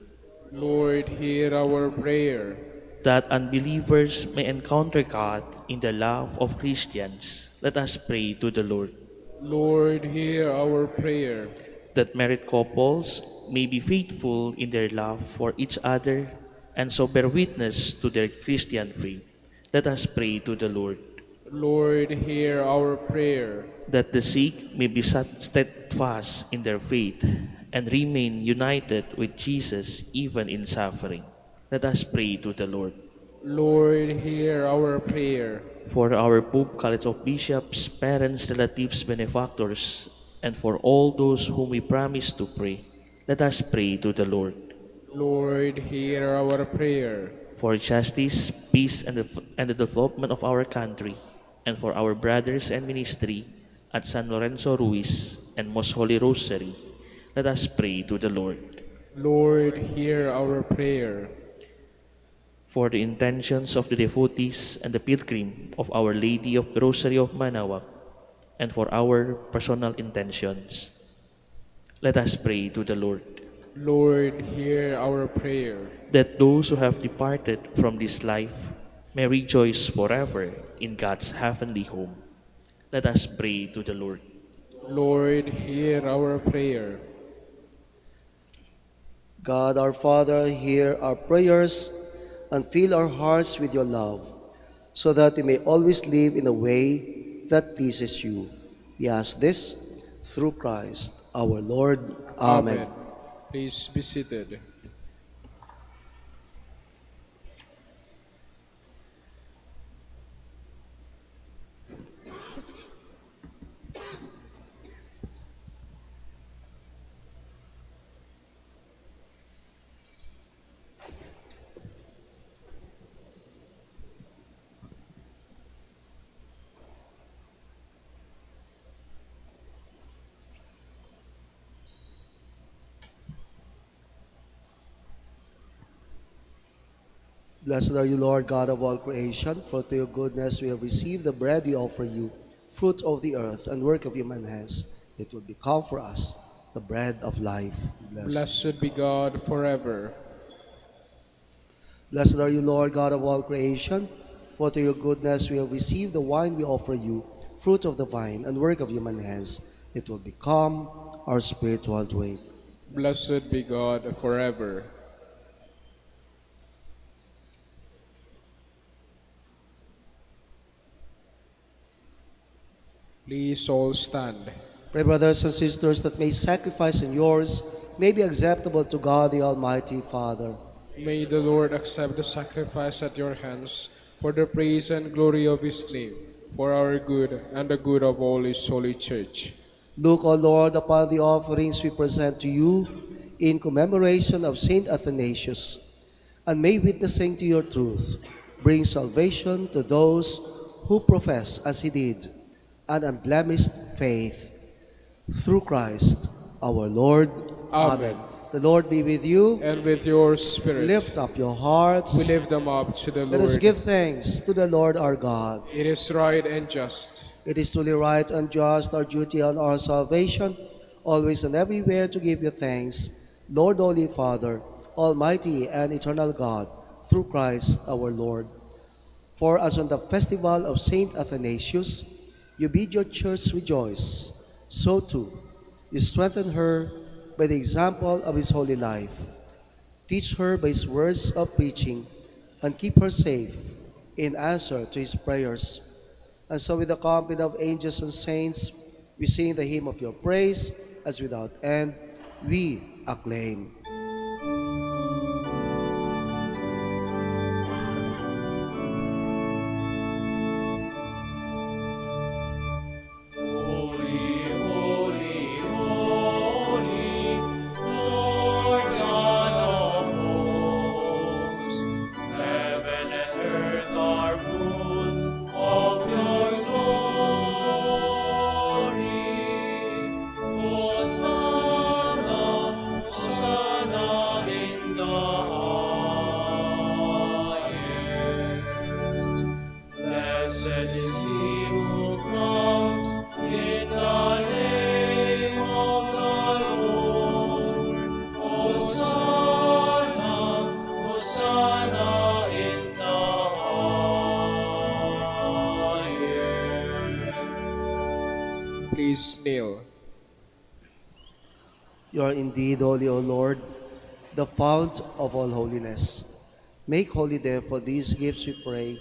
Lord, hear our prayer. That unbelievers may encounter God in the love of Christians. Let us pray to the Lord. Lord, hear our prayer. That married couples may be faithful in their love for each other and so bear witness to their Christian faith. Let us pray to the Lord. Lord, hear our prayer. That the sick may be steadfast in their faith and remain united with Jesus even in suffering. Let us pray to the Lord. Lord, hear our prayer. For our Pope, College of Bishops, parents, relatives, benefactors, and for all those whom we promise to pray, let us pray to the Lord. Lord, hear our prayer. For justice, peace, and the development of our country, and for our brothers and ministry at San Lorenzo Ruiz and Most Holy Rosary, let us pray to the Lord. Lord, hear our prayer. For the intentions of the devotees and the pilgrim of Our Lady of the Rosary of Manaoag, and for our personal intentions, let us pray to the Lord. Lord, hear our prayer. That those who have departed from this life may rejoice forever in God's heavenly home. Let us pray to the Lord. Lord, hear our prayer. God our Father, hear our prayers and fill our hearts with your love, so that we may always live in a way that pleases you. We ask this through Christ our Lord. Amen. Please be seated. Blessed are you, Lord, God of all creation, for through your goodness we have received the bread we offer you, fruit of the earth and work of human hands. It will become for us the bread of life. Blessed be God forever. Blessed are you, Lord, God of all creation, for through your goodness we have received the wine we offer you, fruit of the vine and work of human hands. It will become our spiritual drink. Blessed be God forever. Please all stand. Pray, brothers and sisters, that my sacrifice and yours may be acceptable to God the Almighty Father. May the Lord accept the sacrifice at your hands for the praise and glory of his name, for our good and the good of all his holy church. Look, O Lord, upon the offerings we present to you in commemoration of Saint Athanasius, and may witnessing to your truth bring salvation to those who profess, as he did, an unblemished faith through Christ our Lord. Amen. The Lord be with you. And with your spirit, Lift up your hearts. we lift them up to the Let us Lord. give thanks to the Lord our God. It is right and just. It is truly right and just, our duty and our salvation, always and everywhere to give you thanks, Lord, Holy Father, Almighty and eternal God, through Christ our Lord. For as on the festival of Saint Athanasius, you bid your church rejoice, so too you strengthen her by the example of his holy life. Teach her by his words of preaching, and keep her safe in answer to his prayers. And so with the company of angels and saints, we sing the hymn of your praise, as without end we acclaim. Holy, holy, holy, Lord God of hosts, heaven and earth are full of your glory. Hosanna, Hosanna in the highest. Blessed is he who comes in the name of the Lord. Hosanna, Hosanna in the highest. Please kneel. You are indeed holy, O Lord, the fount of all holiness. Make holy therefore these gifts, we pray,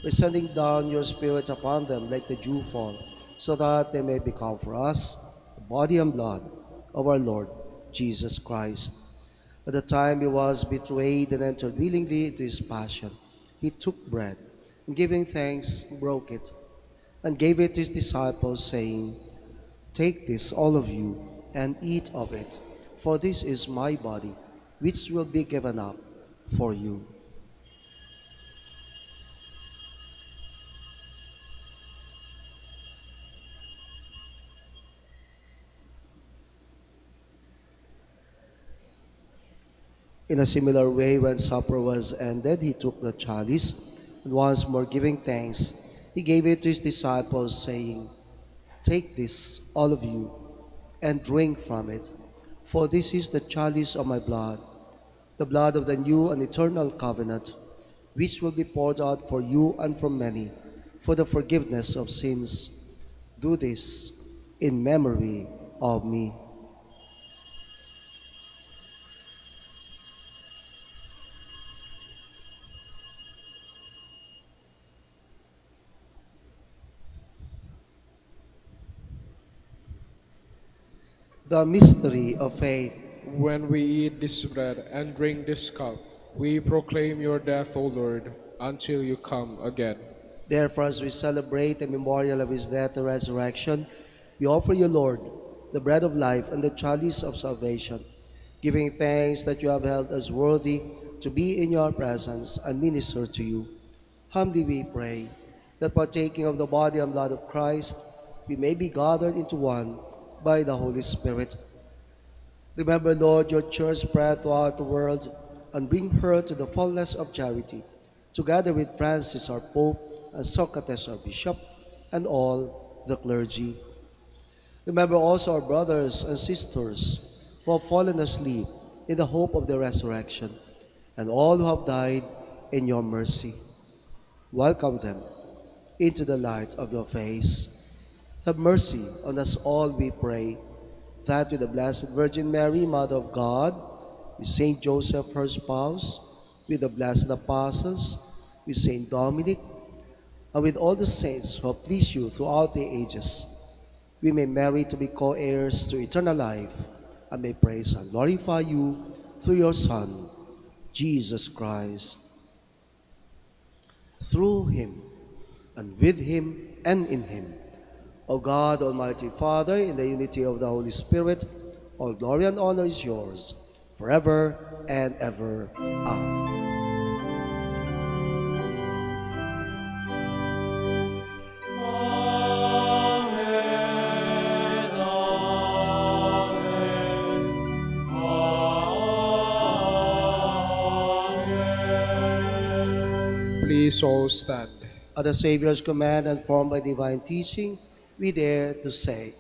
by sending down your Spirit upon them like the dewfall, so that they may become for us the body and blood of our Lord Jesus Christ. At the time he was betrayed and entered willingly into his passion, he took bread, and giving thanks, broke it, and gave it to his disciples, saying, "Take this, all of you, and eat of it, for this is my body, which will be given up for you." In a similar way, when supper was ended, he took the chalice, and once more giving thanks, he gave it to his disciples, saying, "Take this, all of you, and drink from it, for this is the chalice of my blood, the blood of the new and eternal covenant, which will be poured out for you and for many, for the forgiveness of sins. Do this in memory of me." The mystery of faith. When we eat this bread and drink this cup, we proclaim your death, O Lord, until you come again. Therefore, as we celebrate the memorial of his death and resurrection, we offer you, Lord, the bread of life and the chalice of salvation, giving thanks that you have held us worthy to be in your presence and minister to you. Humbly we pray that partaking of the body and blood of Christ, we may be gathered into one by the Holy Spirit. Remember, Lord, your church spread throughout the world, and bring her to the fullness of charity, together with Francis our Pope, and Socrates our Bishop, and all the clergy. Remember also our brothers and sisters who have fallen asleep in the hope of the resurrection, and all who have died in your mercy. Welcome them into the light of your face. Have mercy on us all, we pray, that with the Blessed Virgin Mary, Mother of God, with Saint Joseph, her spouse, with the blessed apostles, with Saint Dominic, and with all the saints who have pleased you throughout the ages, we may merit to be co-heirs to eternal life, and may praise and glorify you through your Son, Jesus Christ. Through him, and with him, and in him, O God, Almighty Father, in the unity of the Holy Spirit, all glory and honor is yours, forever and ever. Amen. Amen. Please all stand. At the Savior's command and formed by divine teaching, we dare to say,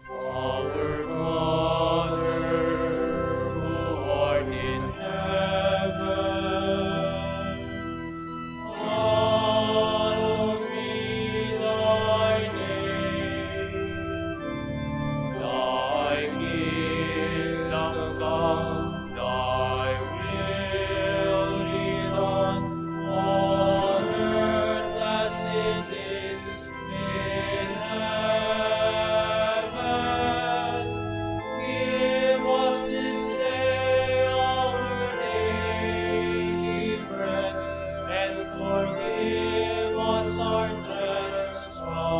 Our Father, who art in heaven, hallowed be thy name. Thy kingdom come, thy will be done, on earth as it is in heaven. Give us this day our daily bread, and forgive us our trespasses,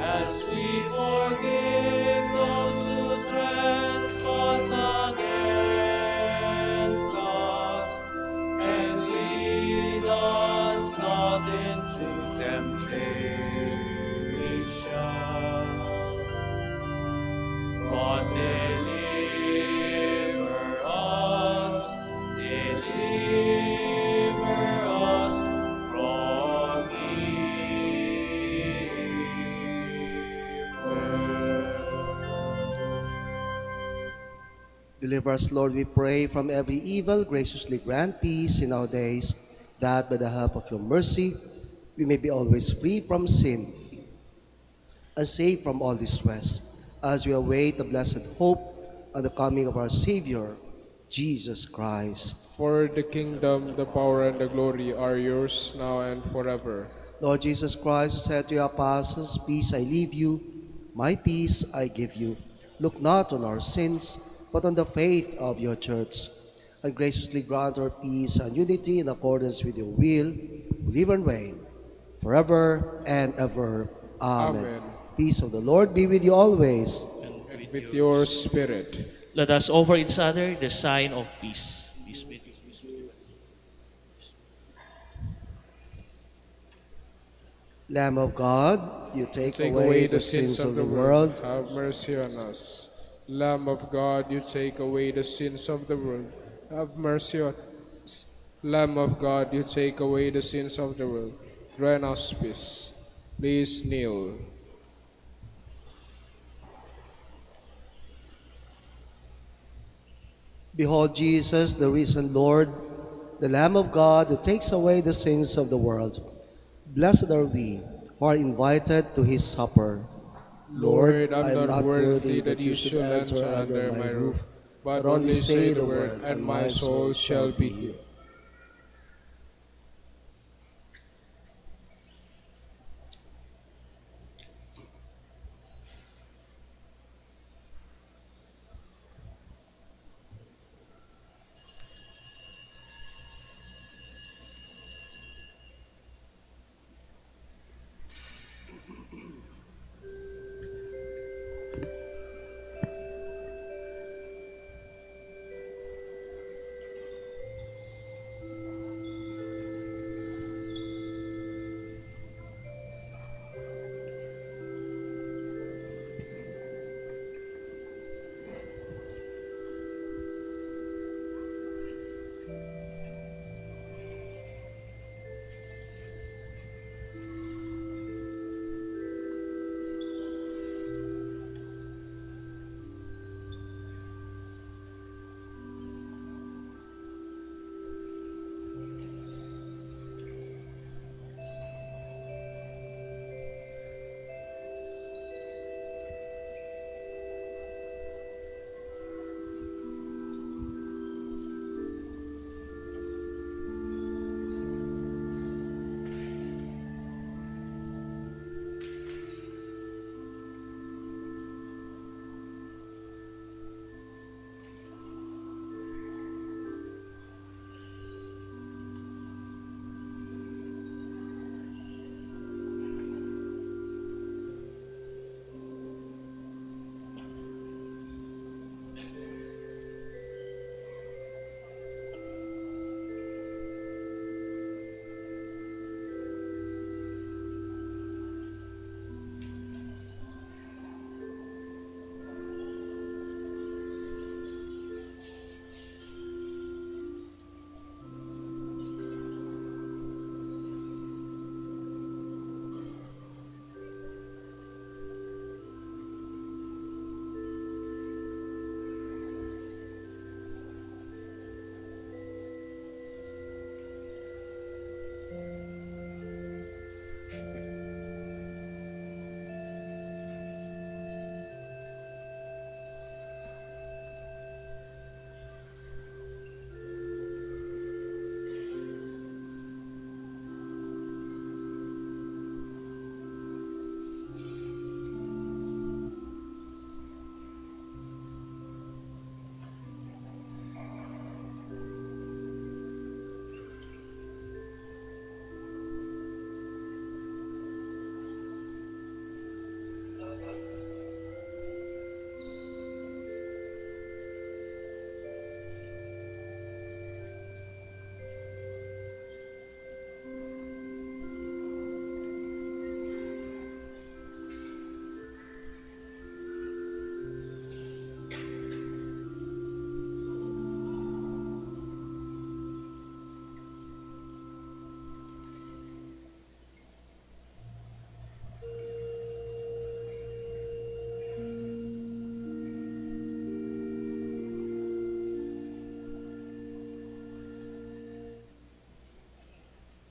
as we forgive those who trespass against us. And lead us not into temptation, but deliver us from evil. Deliver us, Lord, we pray, from every evil. Graciously grant peace in our days, that by the help of your mercy we may be always free from sin and safe from all distress, as we await the blessed hope and the coming of our Savior, Jesus Christ. For the kingdom, the power, and the glory are yours now and forever. Lord Jesus Christ, who said to your apostles, "Peace I leave you, my peace I give you." Look not on our sins, but on the faith of your church, and graciously grant our peace and unity in accordance with your will, who live and reign forever and ever. Amen. Amen. Peace of the Lord be with you always. And with your spirit. Let us offer each other the sign of peace. Peace be with you. Lamb of God, you take Take away the sins of the world. Have mercy on us. Lamb of God, you take away the sins of the world. Have mercy on us. Lamb of God, you take away the sins of the world. Grant us peace. Please kneel. Behold Jesus, the risen Lord, the Lamb of God who takes away the sins of the world. Blessed are we who are invited to his supper. Lord, I'm not worthy that you should enter under my roof, but only say the word, and my soul shall be healed.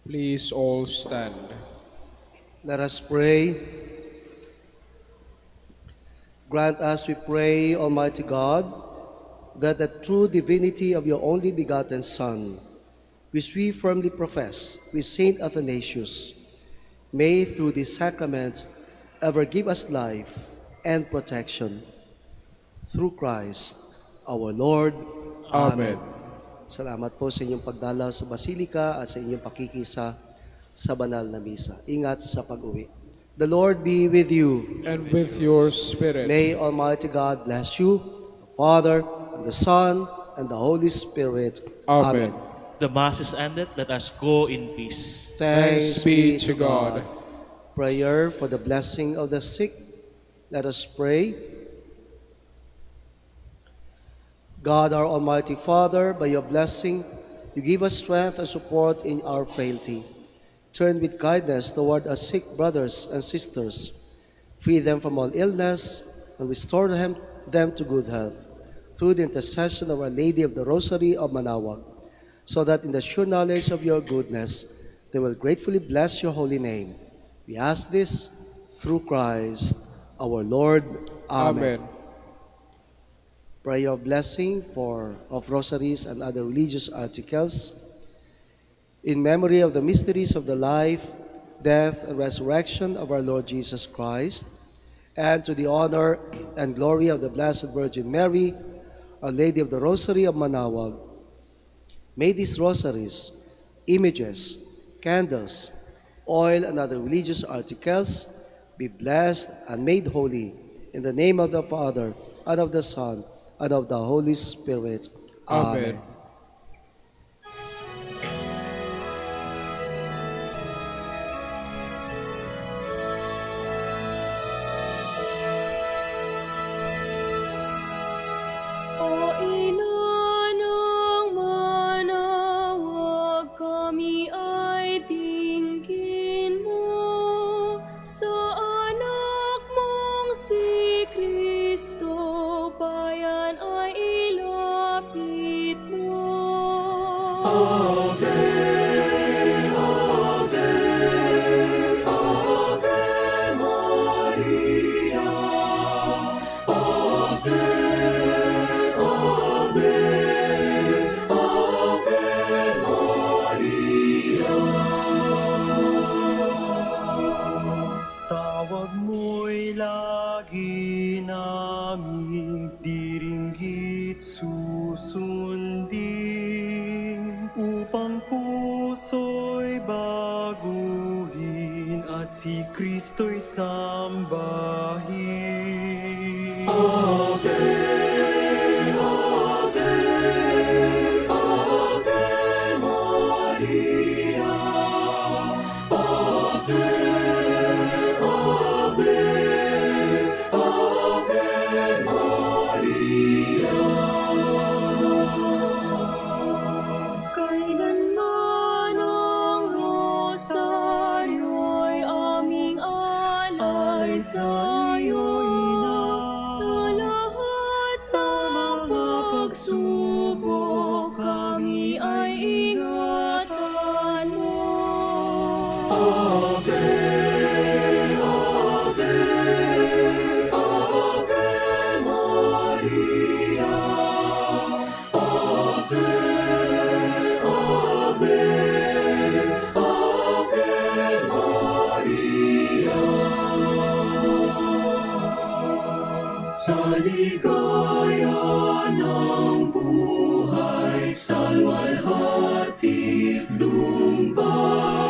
Please all stand. Let us pray. Grant us, we pray, Almighty God, that the true divinity of your only begotten Son, which we firmly profess with Saint Athanasius, may through this sacrament ever give us life and protection. Through Christ, our Lord. Amen. Salamat po sa inyong pagdalaw sa Basilika at sa inyong pakikisa sa banal na misa. Ingat sa pag-uwi. The Lord be with you. And with your spirit. May Almighty God bless you, the Father, and the Son, and the Holy Spirit. Amen. The Mass is ended. Let us go in peace. Thanks be to God. Prayer for the blessing of the sick. Let us pray. God, our Almighty Father, by your blessing, you give us strength and support in our frailty. Turn with kindness toward our sick brothers and sisters. Free them from all illness and restore them to good health through the intercession of Our Lady of the Rosary of Manaoag, so that in the sure knowledge of your goodness, they will gratefully bless your holy name. We ask this through Christ our Lord. Amen. Prayer of blessing of rosaries and other religious articles. In memory of the mysteries of the life, death, and resurrection of our Lord Jesus Christ, and to the honor and glory of the Blessed Virgin Mary, Our Lady of the Rosary of Manaoag, may these rosaries, images, candles, oil, and other religious articles be blessed and made holy in the name of the Father, and of the Son, and of the Holy Spirit. Amen. O ina ng Manaoag, kami ay tingin mo sa anak mong si Kristo, bayan ay ilapit mo. Ave, Ave, Ave Maria. Ave, Ave, Ave Maria. Tawag mo'y lagi naming diringgit susundin, upang puso'y baguhin at si Kristo'y sambahin. Ave, Ave, Ave Maria. Ave, Ave, Ave Maria. Kailanman ang rosaryo'y aming alay sa'yo, Ina. Sa lahat ng pagsubok, kami ay ingatan mo. Ave, Ave, Ave Maria. Ave, Ave, Ave Maria. Sa ligaya ng buhay, sa luwalhati lumba,